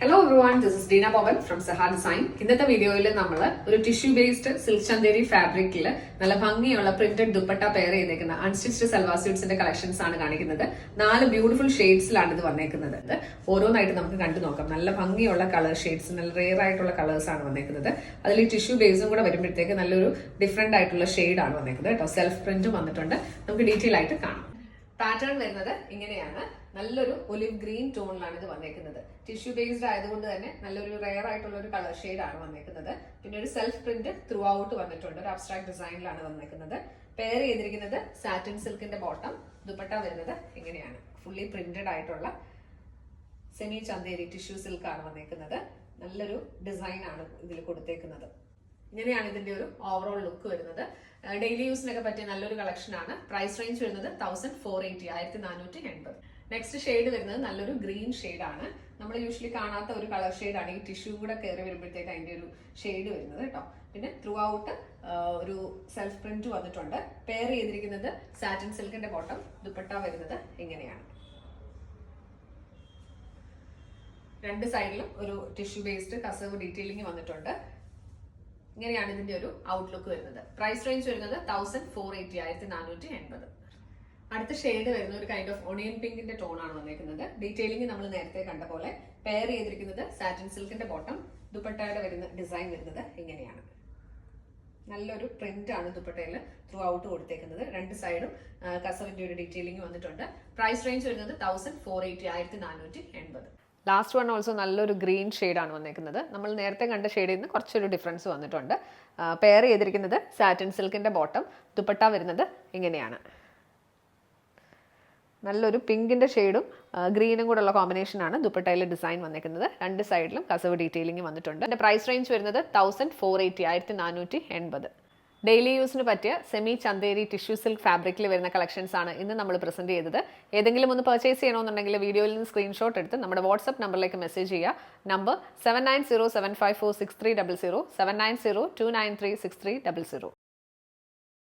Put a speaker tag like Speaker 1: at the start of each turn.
Speaker 1: Hello everyone, this is Deena Boban from Saha Design. ഇന്നത്തെ വീഡിയോയിൽ നമ്മൾ ഒരു ടിഷ്യൂ ബേസ്ഡ് സിൽക്ക് ചന്ദേരി ഫാബ്രിക്കിൽ നല്ല ഭംഗിയുള്ള പ്രിന്റഡ് ദുപ്പട്ട പെയർ ചെയ്തേക്കുന്ന അൺസ്റ്റിച്ച്ഡ് സൽവാർ സ്യൂട്ട്സിന്റെ കളക്ഷൻസ് ആണ് കാണിക്കുന്നത്. 4 ബ്യൂട്ടിഫുൾ ഷെയ്ഡ്സിലാണ് ഇത് വന്നേക്കുന്നത്. ഓരോന്നായിട്ട് നമുക്ക് കണ്ടു നോക്കാം. നല്ല ഭംഗിയുള്ള കളർ ഷെയ്ഡ്സ്, നല്ല റെയർ ആയിട്ടുള്ള കളേഴ്സ് ആണ് വന്നേക്കുന്നത്. അതിൽ ഈ ടിഷ്യൂ ബേസും കൂടെ വരുമ്പോഴത്തേക്ക് നല്ലൊരു ഡിഫറെന്റ് ആയിട്ടുള്ള ഷെയ്ഡ് ആണ് വന്നേക്കുന്നത് കേട്ടോ. സെൽഫ് പ്രിന്റും വന്നിട്ടുണ്ട്. നമുക്ക് ഡീറ്റെയിൽ ആയിട്ട് കാണാം. പാറ്റേൺ വരുന്നത് ഇങ്ങനെയാണ്. നല്ലൊരു ഒലിവ് ഗ്രീൻ ടോണിലാണ് ഇത് വന്നേക്കുന്നത്. ടിഷ്യൂ ബേസ്ഡ് ആയതുകൊണ്ട് തന്നെ നല്ലൊരു റെയർ ആയിട്ടുള്ള ഒരു കളർ ഷെയ്ഡ് ആണ് വന്നേക്കുന്നത്. പിന്നെ ഒരു സെൽഫ് പ്രിന്റ് ത്രൂ ഔട്ട് വന്നിട്ടുണ്ട്. ഒരു അബ്സ്ട്രാക്ട് ഡിസൈനിലാണ് വന്നേക്കുന്നത്. പെയർ ചെയ്തിരിക്കുന്നത് സാറ്റിൻ സിൽക്കിന്റെ ബോട്ടം. ദുപ്പട്ട വരുന്നത് ഇങ്ങനെയാണ്. ഫുള്ളി പ്രിന്റഡ് ആയിട്ടുള്ള സെമി ചന്തേരി ടിഷ്യൂ സിൽക്ക് ആണ് വന്നേക്കുന്നത്. നല്ലൊരു ഡിസൈൻ ആണ് ഇതിൽ കൊടുത്തേക്കുന്നത്. ഇങ്ങനെയാണ് ഇതിന്റെ ഒരു ഓവറോൾ ലുക്ക് വരുന്നത്. ഡെയിലി യൂസിനൊക്കെ പറ്റിയ നല്ലൊരു കളക്ഷൻ ആണ്. പ്രൈസ് റേഞ്ച് വരുന്നത് 1480, 1480. നെക്സ്റ്റ് ഷെയ്ഡ് വരുന്നത് നല്ലൊരു ഗ്രീൻ ഷെയ്ഡ് ആണ്. നമ്മൾ യൂഷ്വലി കാണാത്ത ഒരു കളർ ഷെയ്ഡ് ആണ്. ഈ ടിഷ്യൂ കൂടെ കയറി വരുമ്പോഴത്തേക്ക് അതിന്റെ ഒരു ഷെയ്ഡ് വരുന്നത് കേട്ടോ. പിന്നെ ത്രൂ ഔട്ട് ഒരു സെൽഫ് പ്രിന്റ് വന്നിട്ടുണ്ട്. പെയർ ചെയ്തിരിക്കുന്നത് സാറ്റിൻ സിൽക്കിന്റെ ബോട്ടം. ദുപ്പട്ട വരുന്നത് ഇങ്ങനെയാണ്. രണ്ട് സൈഡിലും ഒരു ടിഷ്യൂ ബേസ്ഡ് കസവ് ഡീറ്റെയിലിംഗ് വന്നിട്ടുണ്ട്. ഇങ്ങനെയാണ് ഇതിന്റെ ഒരു ഔട്ട്ലുക്ക് വരുന്നത്. പ്രൈസ് റേഞ്ച് വരുന്നത് 1480, 1480. അടുത്ത ഷെയ്ഡ് വരുന്ന ഒരു കൈൻഡ് ഓഫ് ഒണിയൻ പിങ്കിന്റെ ടോൺ ആണ് വന്നേക്കുന്നത്. ഡീറ്റെയിലിംഗ് നമ്മൾ നേരത്തെ കണ്ട പോലെ. പെയർ ചെയ്തിരിക്കുന്നത് സാറ്റിൻ സിൽക്കിന്റെ ബോട്ടം. ദുപ്പട്ടയുടെ വരുന്ന ഡിസൈൻ വരുന്നത് ഇങ്ങനെയാണ്. നല്ലൊരു പ്രിന്റ് ആണ് ദുപ്പട്ടയിൽ ത്രൂ ഔട്ട് കൊടുത്തേക്കുന്നത്. രണ്ട് സൈഡും കസവിന്റെ ഒരു ഡീറ്റെയിലിംഗ് വന്നിട്ടുണ്ട്. പ്രൈസ് റേഞ്ച് വരുന്നത് 1480, 1480. ലാസ്റ്റ് വൺ ഓൾസോ നല്ലൊരു ഗ്രീൻ ഷെയ്ഡാണ് വന്നേക്കുന്നത്. നമ്മൾ നേരത്തെ കണ്ട ഷെയ്ഡിൽ നിന്ന് കുറച്ചൊരു ഡിഫറൻസ് വന്നിട്ടുണ്ട്. പെയർ ചെയ്തിരിക്കുന്നത് സാറ്റിൻ സിൽക്കിന്റെ ബോട്ടം. ദുപ്പട്ട വരുന്നത് ഇങ്ങനെയാണ്. നല്ലൊരു പിങ്കിന്റെ ഷെയ്ഡും ഗ്രീനും കൂടെ ഉള്ള കോമ്പിനേഷനാണ് ദുപ്പട്ടയിലെ ഡിസൈൻ വന്നേക്കുന്നത്. രണ്ട് സൈഡിലും കസവ് ഡീറ്റെയിലിംഗ് വന്നിട്ടുണ്ട്. എൻ്റെ പ്രൈസ് റേഞ്ച് വരുന്നത് 1480, 1480. ഡെയിലി യൂസിന് പറ്റിയ സെമി ചന്തേരി ടിഷ്യൂ സിൽക്ക് ഫാബ്രിക്കിൽ വരുന്ന കളക്ഷൻസ് ആണ് ഇന്ന് നമ്മൾ പ്രസന്റ് ചെയ്തത്. ഏതെങ്കിലും ഒന്ന് പർച്ചേസ് ചെയ്യണമെന്നുണ്ടെങ്കിൽ വീഡിയോയിൽ നിന്ന് സ്ക്രീൻഷോട്ട് എടുത്ത് നമ്മുടെ വാട്സ്ആപ്പ് നമ്പറിലേക്ക് മെസ്സേജ് ചെയ്യുക. നമ്പർ 7907546300, 7902936300.